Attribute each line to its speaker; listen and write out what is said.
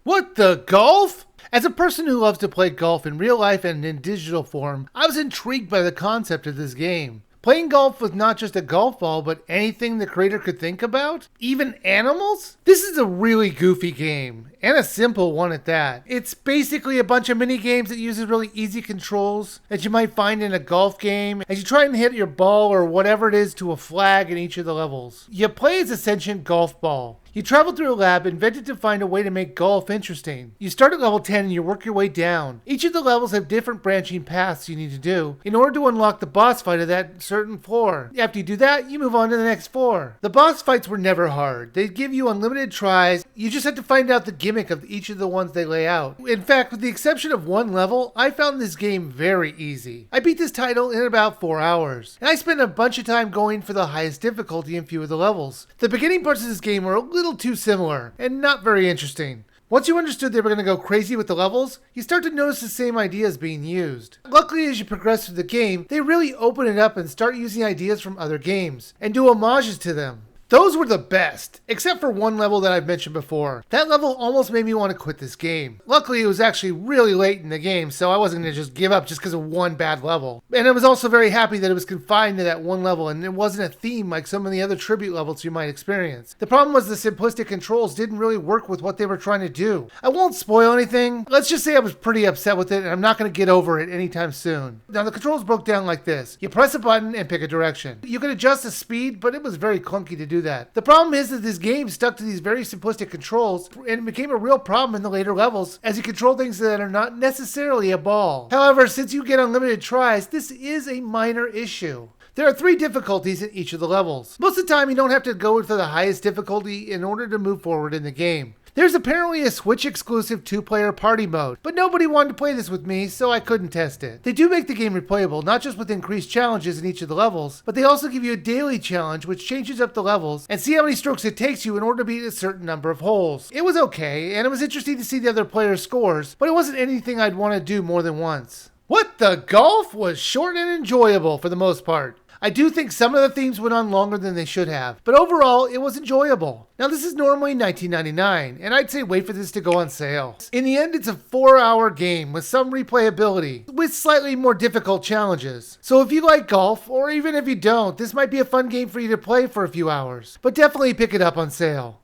Speaker 1: What the golf? As a person who loves to play golf in real life and in digital form, I was intrigued by the concept of this game. Playing golf with not just a golf ball, but anything the creator could think about? Even animals? This is a really goofy game, and a simple one at that. It's basically a bunch of mini games that uses really easy controls that you might find in a golf game as you try and hit your ball or whatever it is to a flag in each of the levels. You play as a sentient golf ball. You travel through a lab invented to find a way to make golf interesting. You start at level 10 and you work your way down. Each of the levels have different branching paths you need to do in order to unlock the boss fight of that certain floor. After you do that, you move on to the next floor. The boss fights were never hard. They give you unlimited tries. You just have to find out the gimmick of each of the ones they lay out. In fact, with the exception of one level, I found this game very easy. I beat this title in about 4 hours, and I spent a bunch of time going for the highest difficulty in few of the levels. The beginning parts of this game were a little too similar and not very interesting. Once you understood they were going to go crazy with the levels, you start to notice the same ideas being used. Luckily, as you progress through the game, they really open it up and start using ideas from other games and do homages to them. Those were the best, except for one level that I've mentioned before. That level almost made me want to quit this game. Luckily, it was actually really late in the game, so I wasn't going to just give up just because of one bad level. And I was also very happy that it was confined to that one level and it wasn't a theme like some of the other tribute levels you might experience. The problem was the simplistic controls didn't really work with what they were trying to do. I won't spoil anything. Let's just say I was pretty upset with it and I'm not going to get over it anytime soon. Now, the controls broke down like this. You press a button and pick a direction. You could adjust the speed, but it was very clunky to do that. The problem is that this game stuck to these very simplistic controls and it became a real problem in the later levels as you control things that are not necessarily a ball. However, since you get unlimited tries, this is a minor issue. There are 3 difficulties in each of the levels. Most of the time, you don't have to go for the highest difficulty in order to move forward in the game. There's apparently a Switch exclusive 2-player party mode, but nobody wanted to play this with me, so I couldn't test it. They do make the game replayable, not just with increased challenges in each of the levels, but they also give you a daily challenge which changes up the levels and see how many strokes it takes you in order to beat a certain number of holes. It was okay, and it was interesting to see the other players' scores, but it wasn't anything I'd want to do more than once. What the golf was short and enjoyable for the most part. I do think some of the themes went on longer than they should have, but overall, it was enjoyable. Now, this is normally $19.99, and I'd say wait for this to go on sale. In the end, it's a 4-hour game with some replayability, with slightly more difficult challenges. So if you like golf, or even if you don't, this might be a fun game for you to play for a few hours, but definitely pick it up on sale.